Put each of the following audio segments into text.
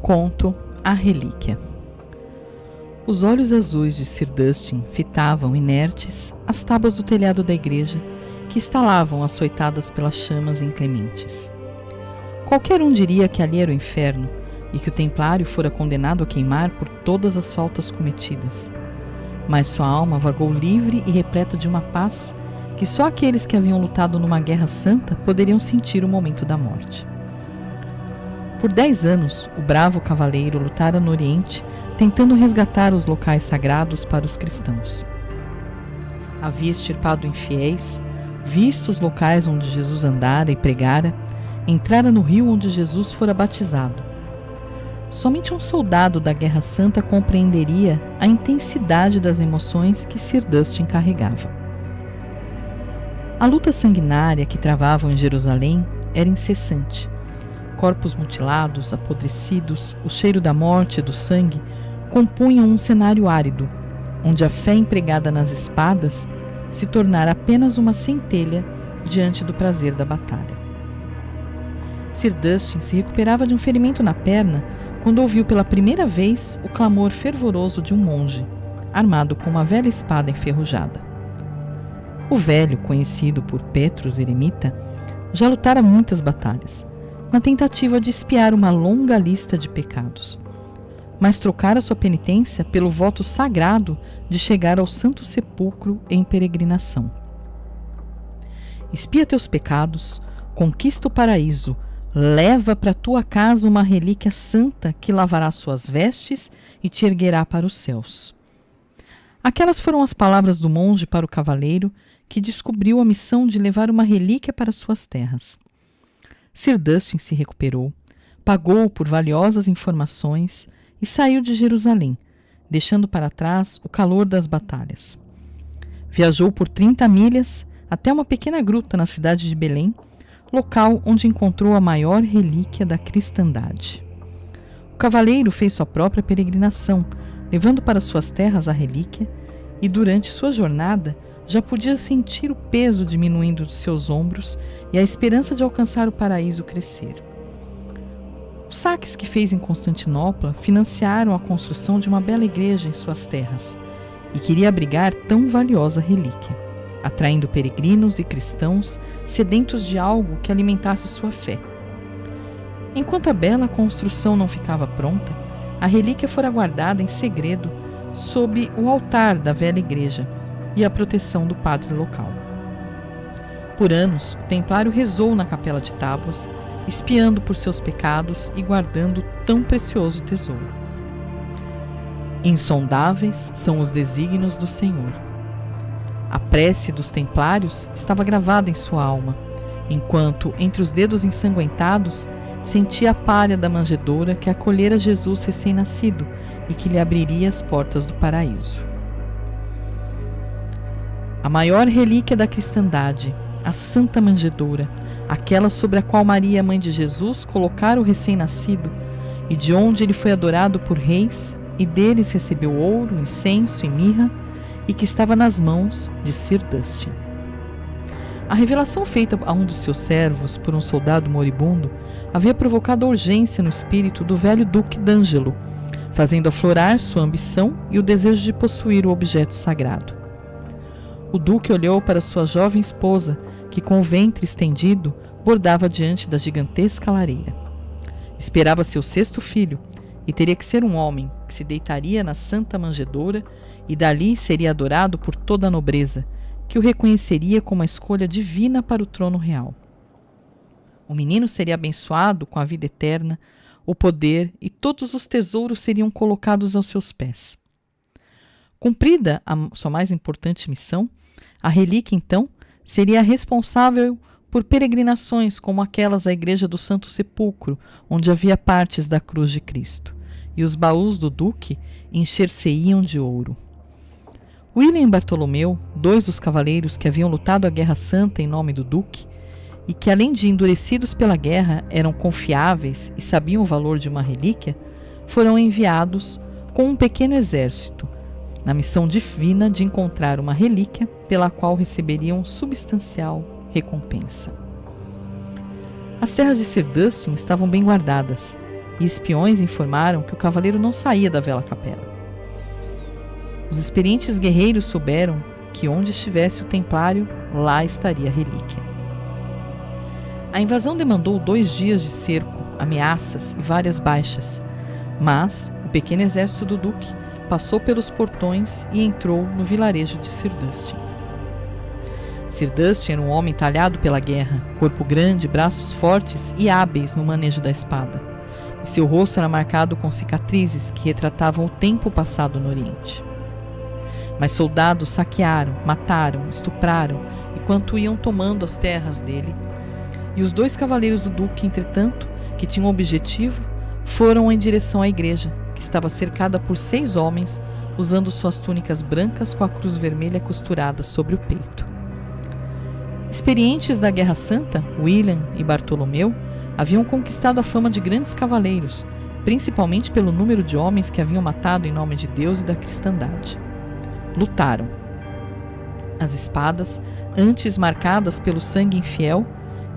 Conto A Relíquia. Os olhos azuis de Sir Dustin fitavam inertes as tábuas do telhado da igreja que estalavam açoitadas pelas chamas inclementes. Qualquer um diria que ali era o inferno e que o templário fora condenado a queimar por todas as faltas cometidas. Mas sua alma vagou livre e repleta de uma paz que só aqueles que haviam lutado numa guerra santa poderiam sentir o momento da morte. Por 10 anos, o bravo cavaleiro lutara no Oriente, tentando resgatar os locais sagrados para os cristãos. Havia extirpado infiéis, visto os locais onde Jesus andara e pregara, entrara no rio onde Jesus fora batizado. Somente um soldado da Guerra Santa compreenderia a intensidade das emoções que Sir Dustin carregava. A luta sanguinária que travavam em Jerusalém era incessante. Corpos mutilados, apodrecidos, o cheiro da morte e do sangue compunham um cenário árido, onde a fé empregada nas espadas se tornara apenas uma centelha diante do prazer da batalha. Sir Dustin se recuperava de um ferimento na perna quando ouviu pela primeira vez o clamor fervoroso de um monge, armado com uma velha espada enferrujada. O velho, conhecido por Petrus Eremita, já lutara muitas batalhas, na tentativa de expiar uma longa lista de pecados, mas trocara sua penitência pelo voto sagrado de chegar ao Santo Sepulcro em peregrinação. Expia teus pecados, conquista o paraíso, leva para tua casa uma relíquia santa que lavará suas vestes e te erguerá para os céus. Aquelas foram as palavras do monge para o cavaleiro que descobriu a missão de levar uma relíquia para suas terras. Sir Dustin se recuperou, pagou por valiosas informações e saiu de Jerusalém, deixando para trás o calor das batalhas. Viajou por 30 milhas até uma pequena gruta na cidade de Belém, local onde encontrou a maior relíquia da cristandade. O cavaleiro fez sua própria peregrinação, levando para suas terras a relíquia, e durante sua jornada já podia sentir o peso diminuindo de seus ombros e a esperança de alcançar o paraíso crescer. Os saques que fez em Constantinopla financiaram a construção de uma bela igreja em suas terras e queria abrigar tão valiosa relíquia, atraindo peregrinos e cristãos sedentos de algo que alimentasse sua fé. Enquanto a bela construção não ficava pronta, a relíquia fora guardada em segredo sob o altar da velha igreja e a proteção do padre local. Por anos, o templário rezou na capela de tábuas, espiando por seus pecados e guardando tão precioso tesouro. Insondáveis são os desígnios do Senhor. A prece dos templários estava gravada em sua alma, enquanto, entre os dedos ensanguentados, sentia a palha da manjedoura que acolhera Jesus recém-nascido e que lhe abriria as portas do paraíso. A maior relíquia da cristandade, a Santa Manjedoura, aquela sobre a qual Maria, mãe de Jesus, colocara o recém-nascido, e de onde ele foi adorado por reis, e deles recebeu ouro, incenso e mirra, e que estava nas mãos de Sir Dustin. A revelação feita a um dos seus servos por um soldado moribundo havia provocado a urgência no espírito do velho duque d'Angelo, fazendo aflorar sua ambição e o desejo de possuir o objeto sagrado. O duque olhou para sua jovem esposa, que com o ventre estendido bordava diante da gigantesca lareira. Esperava seu 6º filho, e teria que ser um homem que se deitaria na santa manjedoura e dali seria adorado por toda a nobreza, que o reconheceria como a escolha divina para o trono real. O menino seria abençoado com a vida eterna, o poder e todos os tesouros seriam colocados aos seus pés. Cumprida a sua mais importante missão, a relíquia, então, seria responsável por peregrinações como aquelas à igreja do Santo Sepulcro, onde havia partes da cruz de Cristo, e os baús do duque encher-se-iam de ouro. William e Bartolomeu, 2 dos cavaleiros que haviam lutado a Guerra Santa em nome do duque, e que, além de endurecidos pela guerra, eram confiáveis e sabiam o valor de uma relíquia, foram enviados com um pequeno exército, na missão divina de encontrar uma relíquia pela qual receberiam substancial recompensa. As terras de Sir Dustin estavam bem guardadas, e espiões informaram que o cavaleiro não saía da velha capela. Os experientes guerreiros souberam que onde estivesse o templário, lá estaria a relíquia. A invasão demandou 2 dias de cerco, ameaças e várias baixas, mas o pequeno exército do duque passou pelos portões e entrou no vilarejo de Sirdustin. Sirdustin era um homem talhado pela guerra, corpo grande, braços fortes e hábeis no manejo da espada, e seu rosto era marcado com cicatrizes que retratavam o tempo passado no Oriente. Mas soldados saquearam, mataram, estupraram, enquanto iam tomando as terras dele, e os 2 cavaleiros do duque, entretanto, que tinham um objetivo, foram em direção à igreja, que estava cercada por 6 homens, usando suas túnicas brancas com a cruz vermelha costurada sobre o peito. Experientes da Guerra Santa, William e Bartolomeu haviam conquistado a fama de grandes cavaleiros, principalmente pelo número de homens que haviam matado em nome de Deus e da cristandade. Lutaram. As espadas, antes marcadas pelo sangue infiel,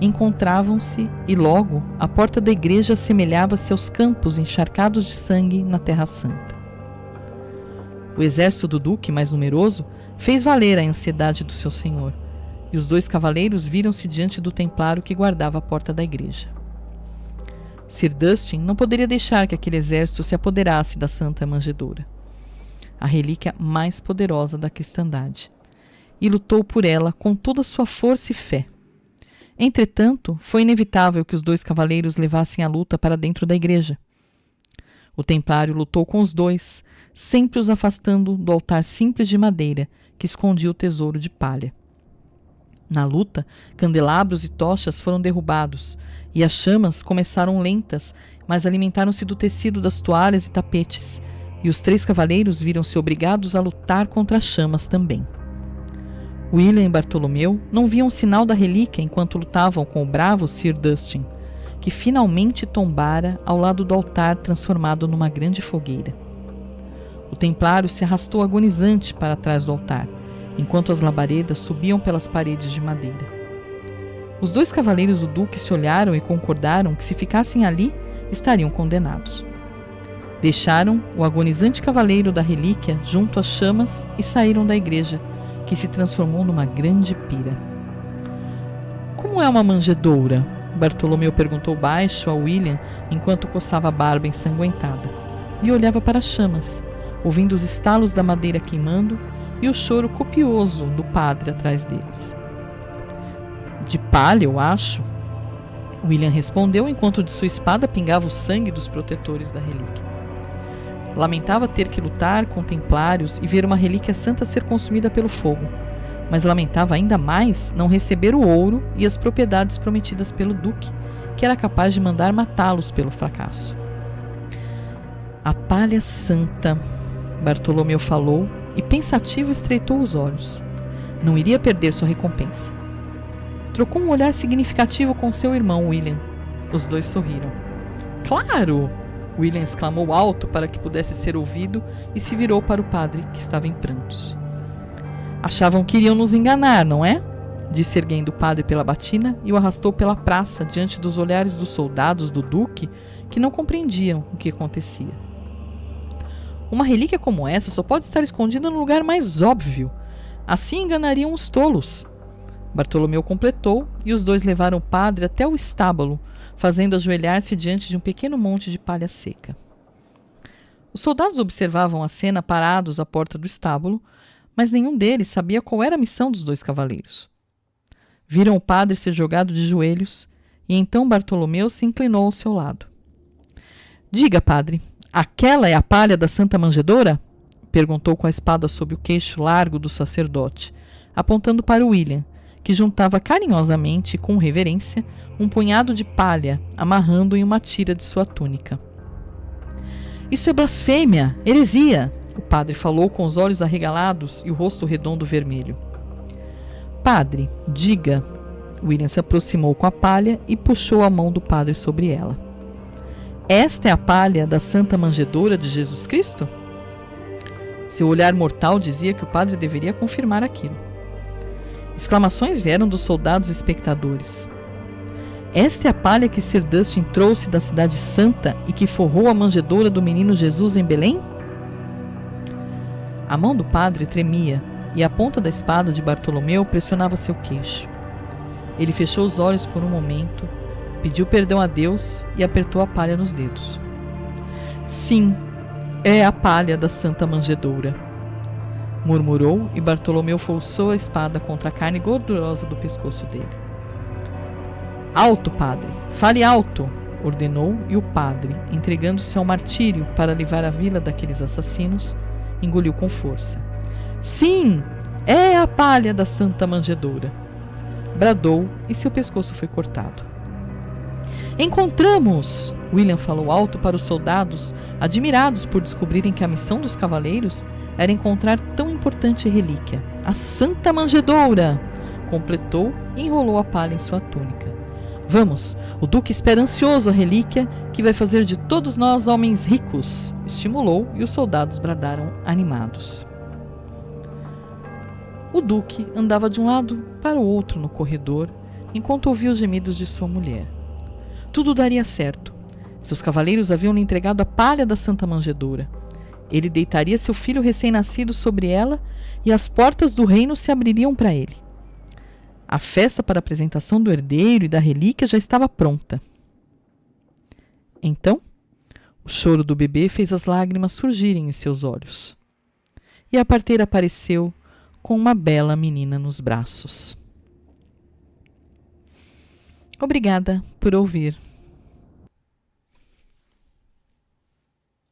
encontravam-se e logo a porta da igreja assemelhava-se aos campos encharcados de sangue na Terra Santa. O exército do duque, mais numeroso, fez valer a ansiedade do seu senhor, e os 2 cavaleiros viram-se diante do templário que guardava a porta da igreja. Sirdustin não poderia deixar que aquele exército se apoderasse da Santa Manjedoura, a relíquia mais poderosa da cristandade, e lutou por ela com toda a sua força e fé. Entretanto, foi inevitável que os 2 cavaleiros levassem a luta para dentro da igreja. O templário lutou com os 2, sempre os afastando do altar simples de madeira que escondia o tesouro de palha. Na luta, candelabros e tochas foram derrubados, e as chamas começaram lentas, mas alimentaram-se do tecido das toalhas e tapetes, e os 3 cavaleiros viram-se obrigados a lutar contra as chamas também. William e Bartolomeu não viam sinal da relíquia enquanto lutavam com o bravo Sirdustin, que finalmente tombara ao lado do altar transformado numa grande fogueira. O templário se arrastou agonizante para trás do altar, enquanto as labaredas subiam pelas paredes de madeira. Os 2 cavaleiros do duque se olharam e concordaram que se ficassem ali, estariam condenados. Deixaram o agonizante cavaleiro da relíquia junto às chamas e saíram da igreja, que se transformou numa grande pira. Como é uma manjedoura? Bartolomeu perguntou baixo a William enquanto coçava a barba ensanguentada, e olhava para as chamas, ouvindo os estalos da madeira queimando e o choro copioso do padre atrás deles. De palha, eu acho, William respondeu enquanto de sua espada pingava o sangue dos protetores da relíquia. Lamentava ter que lutar com templários e ver uma relíquia santa ser consumida pelo fogo, mas lamentava ainda mais não receber o ouro e as propriedades prometidas pelo duque, que era capaz de mandar matá-los pelo fracasso. A palha santa, Bartolomeu falou, e pensativo estreitou os olhos. Não iria perder sua recompensa. Trocou um olhar significativo com seu irmão William. Os 2 sorriram. Claro! William exclamou alto para que pudesse ser ouvido e se virou para o padre, que estava em prantos. Achavam que iriam nos enganar, não é? Disse erguendo o padre pela batina e o arrastou pela praça diante dos olhares dos soldados do duque que não compreendiam o que acontecia. Uma relíquia como essa só pode estar escondida no lugar mais óbvio. Assim enganariam os tolos. Bartolomeu completou e os 2 levaram o padre até o estábulo, fazendo ajoelhar-se diante de um pequeno monte de palha seca. Os soldados observavam a cena parados à porta do estábulo, mas nenhum deles sabia qual era a missão dos 2 cavaleiros. Viram o padre ser jogado de joelhos, e então Bartolomeu se inclinou ao seu lado. Diga, padre, aquela é a palha da Santa Manjedoura? Perguntou com a espada sob o queixo largo do sacerdote, apontando para William, que juntava carinhosamente e com reverência um punhado de palha, amarrando em uma tira de sua túnica. Isso é blasfêmia, heresia, o padre falou com os olhos arregalados e o rosto redondo vermelho. Padre, diga. William se aproximou com a palha e puxou a mão do padre sobre ela. Esta é a palha da Santa Manjedoura de Jesus Cristo? Seu olhar mortal dizia que o padre deveria confirmar aquilo. Exclamações vieram dos soldados espectadores. Esta é a palha que Sir Dustin trouxe da cidade santa e que forrou a manjedoura do menino Jesus em Belém? A mão do padre tremia e a ponta da espada de Bartolomeu pressionava seu queixo. Ele fechou os olhos por um momento, pediu perdão a Deus e apertou a palha nos dedos. Sim, é a palha da Santa Manjedoura, murmurou, e Bartolomeu forçou a espada contra a carne gordurosa do pescoço dele. Alto, padre! Fale alto! Ordenou, e o padre, entregando-se ao martírio para livrar a vila daqueles assassinos, engoliu com força. Sim! É a palha da Santa Manjedoura! Bradou, e seu pescoço foi cortado. Encontramos! William falou alto para os soldados, admirados por descobrirem que a missão dos cavaleiros era encontrar tão importante relíquia. A Santa Manjedoura! Completou e enrolou a palha em sua túnica. Vamos, o duque espera ansioso a relíquia que vai fazer de todos nós homens ricos! Estimulou, e os soldados bradaram animados. O duque andava de um lado para o outro no corredor, enquanto ouvia os gemidos de sua mulher. Tudo daria certo. Seus cavaleiros haviam lhe entregado a palha da Santa Manjedoura. Ele deitaria seu filho recém-nascido sobre ela e as portas do reino se abririam para ele. A festa para a apresentação do herdeiro e da relíquia já estava pronta. Então, o choro do bebê fez as lágrimas surgirem em seus olhos. E a parteira apareceu com uma bela menina nos braços. Obrigada por ouvir.